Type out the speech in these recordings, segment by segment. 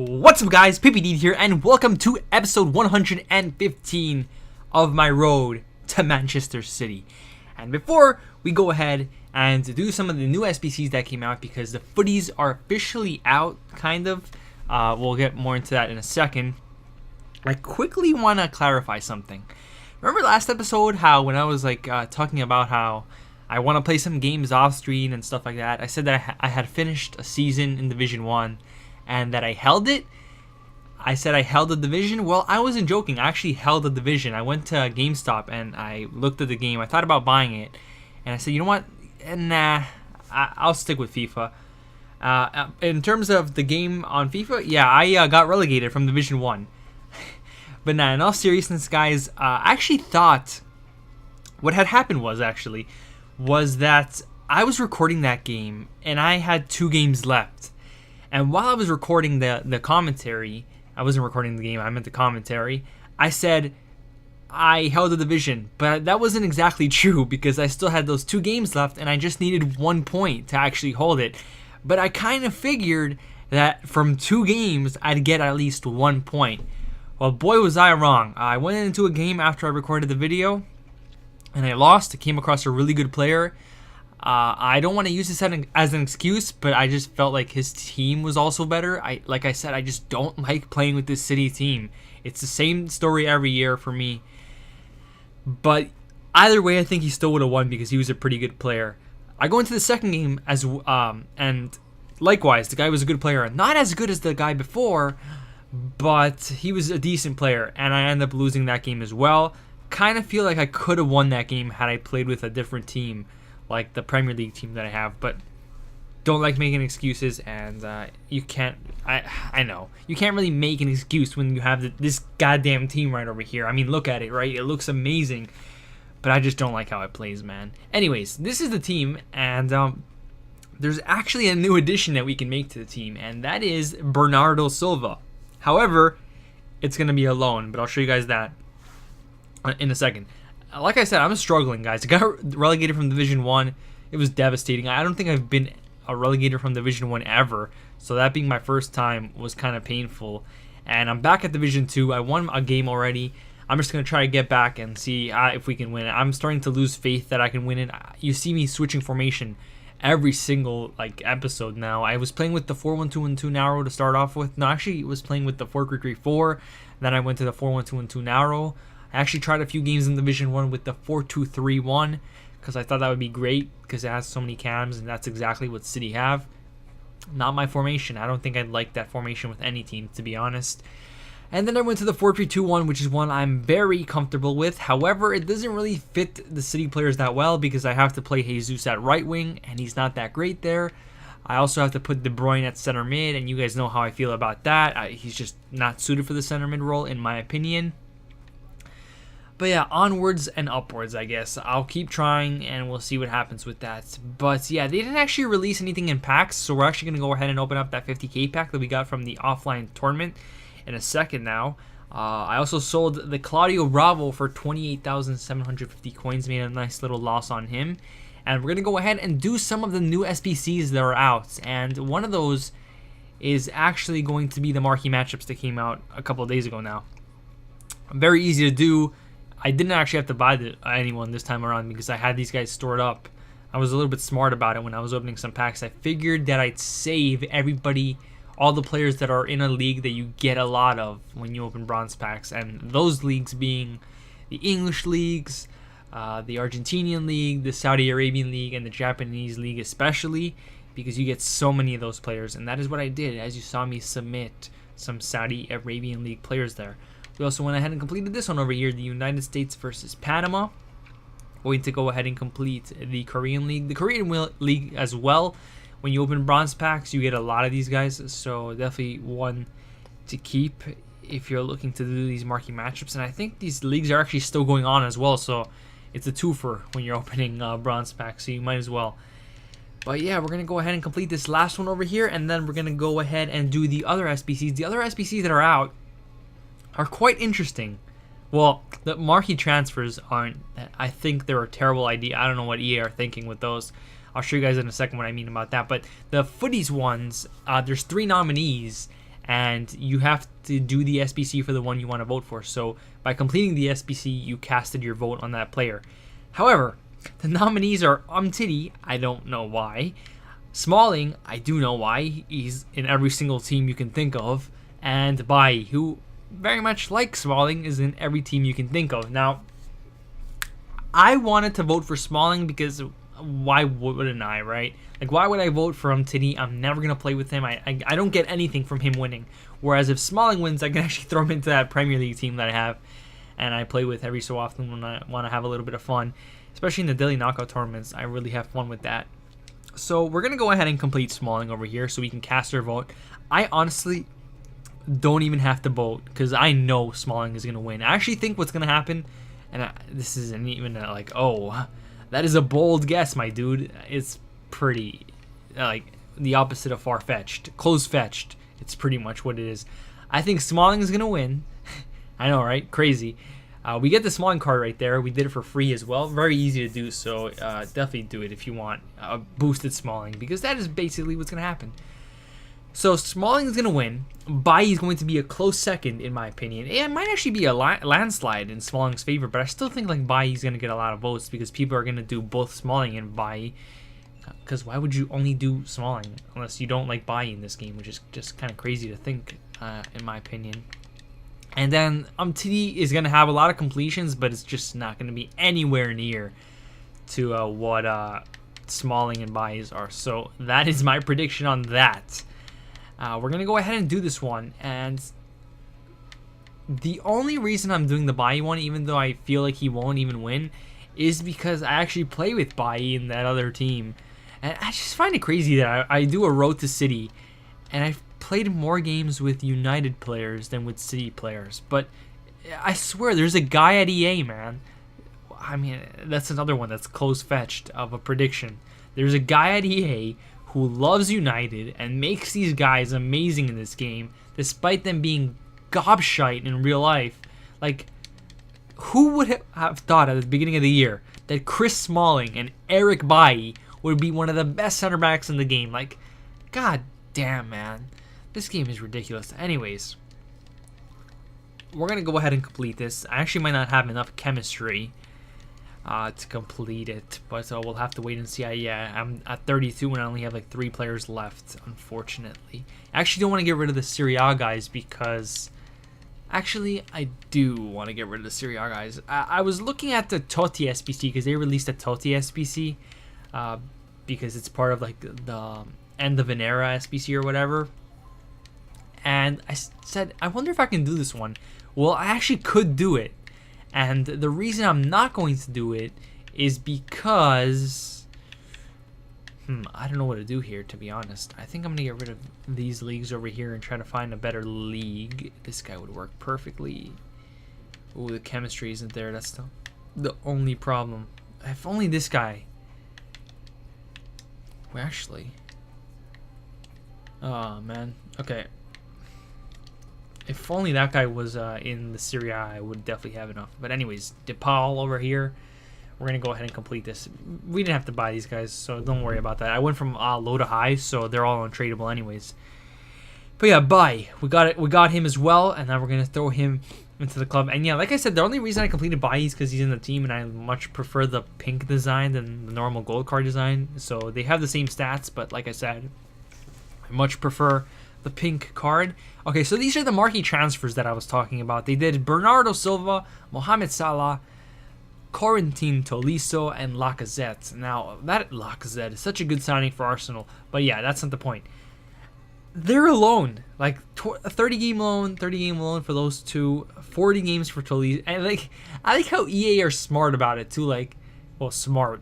What's up, guys? PPD here, and welcome to episode 115 of my road to Manchester City. And before we go ahead and do some of the new SBCs that came out, because the Futties are officially out, kind of, we'll get more into that in a second, I quickly want to clarify something. Remember last episode how when I was talking about how I want to play some games off screen and stuff like that, I said that I had finished a season in Division 1 and that I held it? I said I held the division. Well, I wasn't joking. I actually held the division. I went to GameStop and I looked at the game. I thought about buying it, and I said, you know what? Nah, I'll stick with FIFA. In terms of the game on FIFA, yeah, I got relegated from Division 1. But nah, in all seriousness, guys, I actually thought what had happened was that I was recording that game and I had 2 games left. And while I was recording the commentary, I wasn't recording the game, I meant the commentary, I said I held the division. But that wasn't exactly true because I still had those 2 games left and I just needed 1 point to actually hold it. But I kind of figured that from 2 games, I'd get at least 1 point. Well, boy, was I wrong. I went into a game after I recorded the video and I lost. I came across a really good player. I don't want to use this as an excuse, but I just felt like his team was also better. Like I said, I just don't like playing with this City team. It's the same story every year for me. But either way, I think he still would have won because he was a pretty good player. I go into the second game and likewise, the guy was a good player. Not as good as the guy before, but he was a decent player, and I ended up losing that game as well. Kind of feel like I could have won that game had I played with a different team, like the Premier League team that I have, but don't like making excuses, and you can't, I know, you can't really make an excuse when you have this goddamn team right over here. I mean, look at it, right? It looks amazing, but I just don't like how it plays, man. Anyways, this is the team, and there's actually a new addition that we can make to the team, and that is Bernardo Silva. However, it's going to be a loan, but I'll show you guys that in a second. Like I said, I'm struggling, guys. I got relegated from Division 1. It was devastating. I don't think I've been a relegated from Division 1 ever. So that being my first time was kind of painful. And I'm back at Division 2. I won a game already. I'm just going to try to get back and see if we can win it. I'm starting to lose faith that I can win it. You see me switching formation every single episode now. I was playing with the 4-1-2-1-2 narrow to start off with. No, actually, I was playing with the 4-3-3-4. Then I went to the 4-1-2-1-2 narrow. I actually tried a few games in Division 1 with the 4-2-3-1 because I thought that would be great because it has so many cams, and that's exactly what City have. Not my formation. I don't think I'd like that formation with any team, to be honest. And then I went to the 4-3-2-1, which is one I'm very comfortable with. However, it doesn't really fit the City players that well because I have to play Jesus at right wing, and he's not that great there. I also have to put De Bruyne at center mid, and you guys know how I feel about that. He's just not suited for the center mid role, in my opinion. But yeah, onwards and upwards, I guess. I'll keep trying, and we'll see what happens with that. But yeah, they didn't actually release anything in packs, so we're actually going to go ahead and open up that 50k pack that we got from the offline tournament in a second now. I also sold the Claudio Bravo for 28,750 coins, made a nice little loss on him. And we're going to go ahead and do some of the new SBCs that are out. And one of those is actually going to be the marquee matchups that came out a couple of days ago now. Very easy to do. I didn't actually have to buy anyone this time around because I had these guys stored up. I was a little bit smart about it when I was opening some packs. I figured that I'd save everybody, all the players that are in a league that you get a lot of when you open bronze packs. And those leagues being the English leagues, the Argentinian league, the Saudi Arabian league, and the Japanese league especially, because you get so many of those players. And that is what I did, as you saw me submit some Saudi Arabian league players there. We also went ahead and completed this one over here, the United States versus Panama. Going to go ahead and complete the Korean League. The Korean League as well. When you open bronze packs, you get a lot of these guys. So definitely one to keep if you're looking to do these marquee matchups. And I think these leagues are actually still going on as well. So it's a twofer when you're opening bronze packs. So you might as well. But yeah, we're going to go ahead and complete this last one over here. And then we're going to go ahead and do the other SBCs. The other SBCs that are out are quite interesting. Well, the Marquee Transfers aren't. I think they're a terrible idea. I don't know what EA are thinking with those. I'll show you guys in a second what I mean about that. But the Futties ones, there's 3 nominees, and you have to do the SBC for the one you want to vote for. So by completing the SBC, you casted your vote on that player. However, the nominees are Umtiti, I don't know why. Smalling, I do know why. He's in every single team you can think of. And Bai, who very much like Smalling, is in every team you can think of. Now, I wanted to vote for Smalling because why wouldn't I, right? Like, why would I vote for Umtiti? I'm never going to play with him. I don't get anything from him winning. Whereas if Smalling wins, I can actually throw him into that Premier League team that I have and I play with every so often when I want to have a little bit of fun. Especially in the daily knockout tournaments, I really have fun with that. So we're going to go ahead and complete Smalling over here so we can cast our vote. I honestly don't even have to vote because I know Smalling is going to win. I actually think what's going to happen, and this isn't even like, oh, that is a bold guess, my dude. It's pretty, like, the opposite of far-fetched. Close-fetched. It's pretty much what it is. I think Smalling is going to win. I know, right? Crazy. We get the Smalling card right there. We did it for free as well. Very easy to do, so definitely do it if you want a boosted Smalling, because that is basically what's going to happen. So Smalling is going to win. Bai is going to be a close second, in my opinion. It might actually be a landslide in Smalling's favor, but I still think like Bai is going to get a lot of votes because people are going to do both Smalling and Bai. Because why would you only do Smalling unless you don't like Bai in this game, which is just kind of crazy to think, in my opinion. And then Umtiti is going to have a lot of completions, but it's just not going to be anywhere near to what Smalling and Bai's are. So that is my prediction on that. We're going to go ahead and do this one. And the only reason I'm doing the Bai one, even though I feel like he won't even win, is because I actually play with Bai in that other team. And I just find it crazy that I do a Road to City, and I've played more games with United players than with City players. But I swear, there's a guy at EA, man. I mean, that's another one that's close-fetched of a prediction. There's a guy at EA who loves United and makes these guys amazing in this game, despite them being gobshite in real life. Like, who would have thought at the beginning of the year that Chris Smalling and Eric Bailly would be one of the best center backs in the game? Like, god damn, man. This game is ridiculous. Anyways, we're going to go ahead and complete this. I actually might not have enough chemistry to complete it, but we'll have to wait and see. I'm at 32 and I only have like 3 players left, unfortunately. I actually don't want to get rid of the Serie A guys because... Actually, I do want to get rid of the Serie A guys. I was looking at the Totti SBC because they released a Totti SBC because it's part of like the end of an era SBC or whatever. And I said, I wonder if I can do this one. Well, I actually could do it. And the reason I'm not going to do it is because... I don't know what to do here, to be honest. I think I'm going to get rid of these leagues over here and try to find a better league. This guy would work perfectly. Ooh, the chemistry isn't there. That's the only problem. If only this guy... Well, actually... Oh, man. Okay. If only that guy was in the Serie A, I would definitely have enough. But anyways, DePaul over here. We're going to go ahead and complete this. We didn't have to buy these guys, so don't worry about that. I went from low to high, so they're all untradeable anyways. But yeah, buy. We got it. We got him as well, and now we're going to throw him into the club. And yeah, like I said, the only reason I completed buy is because he's in the team, and I much prefer the pink design than the normal gold card design. So they have the same stats, but like I said, I much prefer the pink card. Okay, so these are the marquee transfers that I was talking about. They did Bernardo Silva, Mohamed Salah, Corentin Tolisso, and Lacazette. Now, that Lacazette is such a good signing for Arsenal. But yeah, that's not the point. They're alone. Like, a 30-game loan for those two. 40 games for Tolisso. And I like how EA are smart about it, too. Like, well, smart.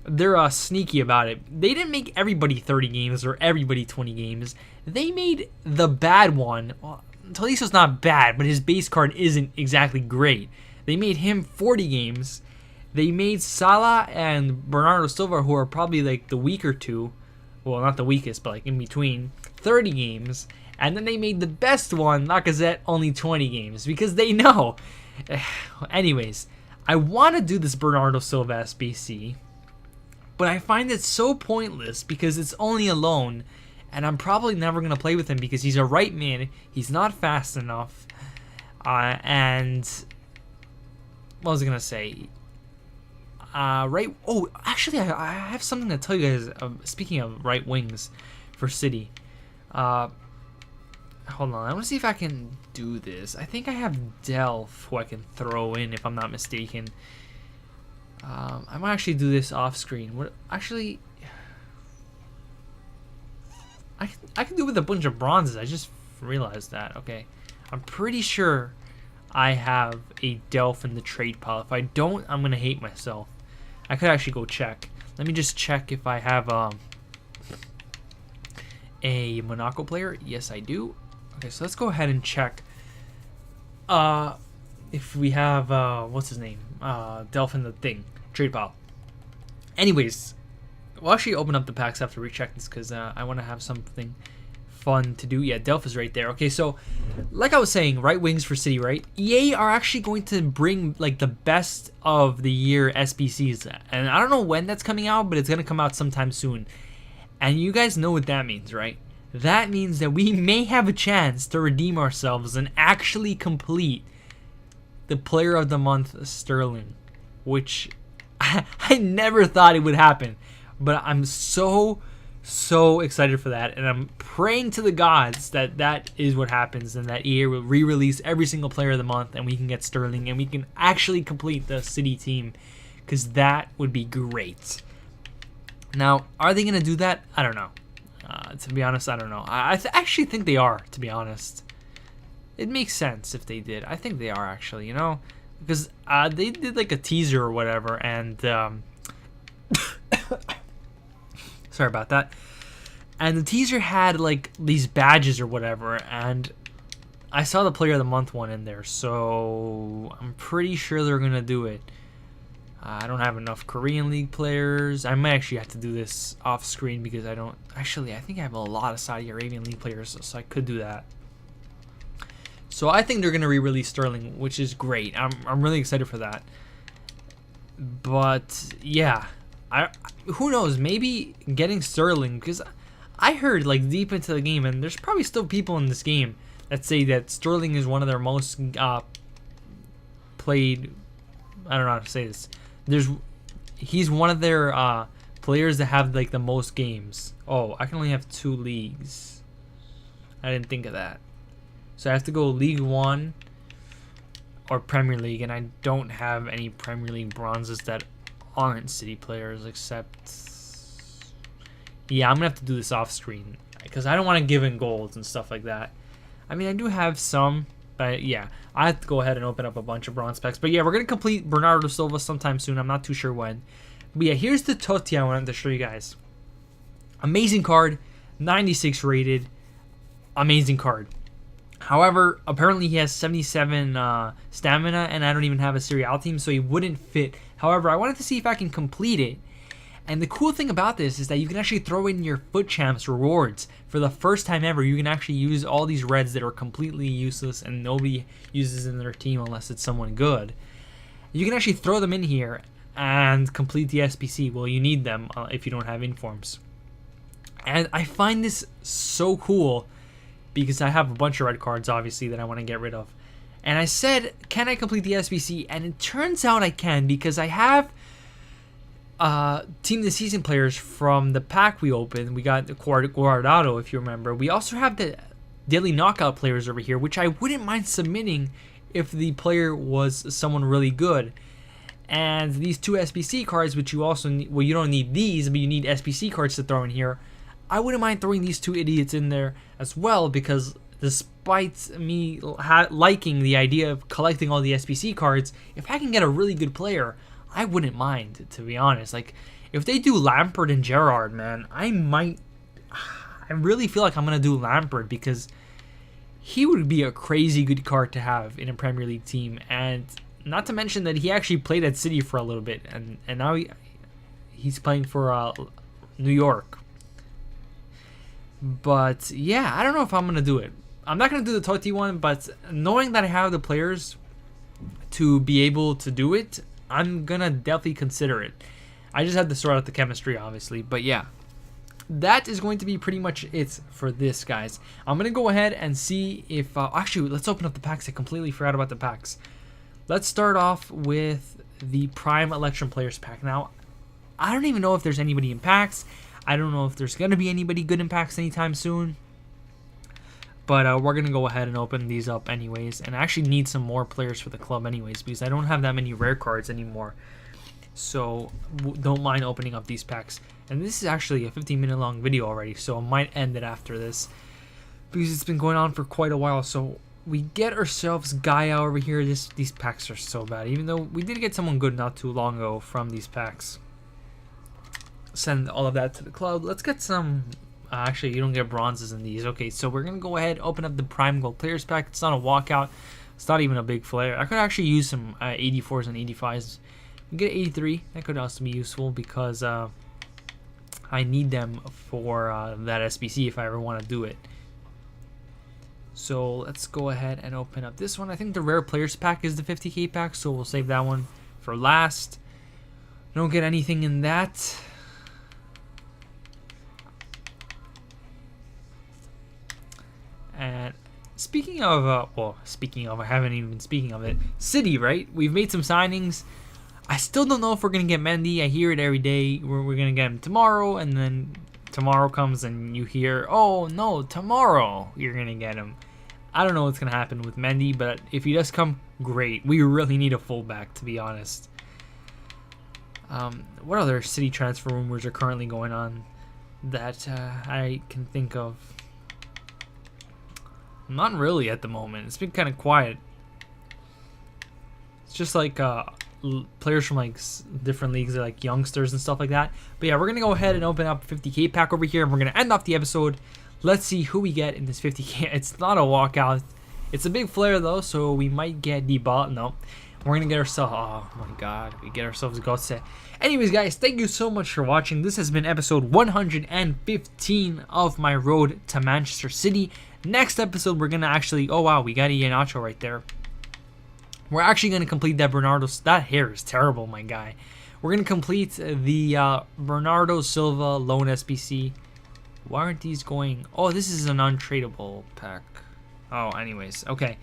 They're sneaky about it. They didn't make everybody 30 games or everybody 20 games. They made the bad one. Well, Tolisso's not bad, but his base card isn't exactly great. They made him 40 games. They made Salah and Bernardo Silva, who are probably like the weaker two. Well, not the weakest, but like in between. 30 games. And then they made the best one, Lacazette, only 20 games. Because they know. Anyways, I want to do this Bernardo Silva SBC. But I find it so pointless because it's only a loan. and I'm probably never going to play with him because he's a right mid. He's not fast enough. And what was I going to say? Right. Oh, actually, I have something to tell you guys. Speaking of right wings for City. Hold on. I want to see if I can do this. I think I have Delph who I can throw in if I'm not mistaken. I might actually do this off screen. What? Actually, I can do it with a bunch of bronzes. I just realized that. Okay. I'm pretty sure I have a Delph in the trade pile. If I don't, I'm going to hate myself. I could actually go check. Let me just check if I have a Monaco player. Yes, I do. Okay, so let's go ahead and check if we have, what's his name? Delph in the thing. Trade pile. Anyways, we'll actually open up the packs after we check this because I want to have something fun to do. Yeah, Delph is right there. Okay, so like I was saying, right wings for City, right? EA are actually going to bring like the best of the year SBCs, and I don't know when that's coming out, but it's gonna come out sometime soon. And you guys know what that means, right? That means that we may have a chance to redeem ourselves and actually complete the Player of the Month Sterling, which I never thought it would happen, but I'm so excited for that, and I'm praying to the gods that that is what happens and that EA will re-release every single Player of the Month and we can get Sterling and we can actually complete the City team, because that would be great. Now, are they going to do that? I don't know. To be honest, I don't know. I actually think they are, to be honest. It makes sense if they did. I think they are, actually, you know? Because they did like a teaser or whatever, and sorry about that. And the teaser had like these badges or whatever, and I saw the Player of the Month one in there, so I'm pretty sure they're gonna do it. I don't have enough Korean League players. I might actually have to do this off screen because I don't actually. I think I have a lot of Saudi Arabian League players, so I could do that. So I think they're gonna re-release Sterling, which is great. I'm really excited for that. But yeah, who knows? Maybe getting Sterling, because I heard like deep into the game, and there's probably still people in this game that say that Sterling is one of their most played. I don't know how to say this. He's one of their players that have like the most games. Oh, I can only have 2 leagues. I didn't think of that. So I have to go League 1 or Premier League, and I don't have any Premier League bronzes that aren't City players, except, yeah, I'm gonna have to do this off screen because I don't want to give in golds and stuff like that. I mean, I do have some, but yeah, I have to go ahead and open up a bunch of bronze packs. But yeah, we're gonna complete Bernardo Silva sometime soon. I'm not too sure when. But yeah, here's the Totti I wanted to show you guys. Amazing card, 96 rated, amazing card. However, apparently he has 77 stamina, and I don't even have a Serial team, so he wouldn't fit. However, I wanted to see if I can complete it. And the cool thing about this is that you can actually throw in your Foot Champs rewards. For the first time ever, you can actually use all these reds that are completely useless and nobody uses in their team unless it's someone good. You can actually throw them in here and complete the SBC. Well, you need them if you don't have informs. And I find this so cool, because I have a bunch of red cards, obviously, that I want to get rid of. And I said, can I complete the SBC? And it turns out I can, because I have Team of the Season players from the pack we opened. We got the Guardado, if you remember. We also have the Daily Knockout players over here, which I wouldn't mind submitting if the player was someone really good. And these 2 SBC cards, which you also need, well, you don't need these, but you need SBC cards to throw in here. I wouldn't mind throwing these 2 idiots in there as well, because despite me liking the idea of collecting all the SBC cards, if I can get a really good player, I wouldn't mind, to be honest. Like, if they do Lampard and Gerrard, man, I really feel like I'm going to do Lampard, because he would be a crazy good card to have in a Premier League team. And not to mention that he actually played at City for a little bit, and now he's playing for New York. But yeah, I don't know if I'm going to do it. I'm not going to do the Totti one, but knowing that I have the players to be able to do it, I'm going to definitely consider it. I just have to sort out the chemistry, obviously. But yeah, that is going to be pretty much it for this, guys. I'm going to go ahead and see if... actually, let's open up the packs. I completely forgot about the packs. Let's start off with the Prime Electrum Players pack. Now, I don't even know if there's anybody in packs. I don't know if there's going to be anybody good in packs anytime soon. But we're going to go ahead and open these up anyways. And I actually need some more players for the club anyways, because I don't have that many rare cards anymore. So don't mind opening up these packs. And this is actually a 15-minute long video already, so I might end it after this, because it's been going on for quite a while. So we get ourselves Gaia over here. These packs are so bad, even though we did get someone good not too long ago from these packs. Send all of that to the club. Let's get some... actually, you don't get bronzes in these. Okay, so we're going to go ahead open up the Prime Gold Players pack. It's not a walkout. It's not even a big flare. I could actually use some 84s and 85s. Get 83. That could also be useful, because I need them for that SBC if I ever want to do it. So let's go ahead and open up this one. I think the Rare Players pack is the 50k pack, so we'll save that one for last. Don't get anything in that. And speaking of, I haven't even been speaking of it. City, right? We've made some signings. I still don't know if we're going to get Mendy. I hear it every day. We're going to get him tomorrow, and then tomorrow comes and you hear, oh no, tomorrow you're going to get him. I don't know what's going to happen with Mendy, but if he does come, great. We really need a fullback, to be honest. What other City transfer rumors are currently going on that I can think of? Not really at the moment. It's been kind of quiet. It's just like players from like different leagues, like youngsters and stuff like that. But yeah, we're gonna go ahead and open up a 50k pack over here, and we're gonna end off the episode. Let's see who we get in this 50k. It's not a walkout. It's a big flare though, so we might get Debot. No, we're gonna get ourselves. Oh my god, we get ourselves a Gotse. Anyways, guys, thank you so much for watching. This has been episode 115 of my road to Manchester City. Next episode, we're gonna actually. Oh wow, we got a Iheanacho right there. We're actually gonna complete that Bernardo. That hair is terrible, my guy. We're gonna complete the Bernardo Silva loan SBC. Why aren't these going? Oh, this is an untradeable pack. Oh, anyways, okay.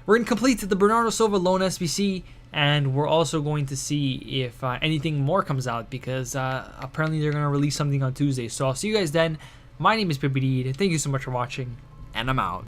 We're gonna complete the Bernardo Silva loan SBC, and we're also going to see if anything more comes out, because apparently they're gonna release something on Tuesday. So I'll see you guys then. My name is Pipidid. Thank you so much for watching, and I'm out.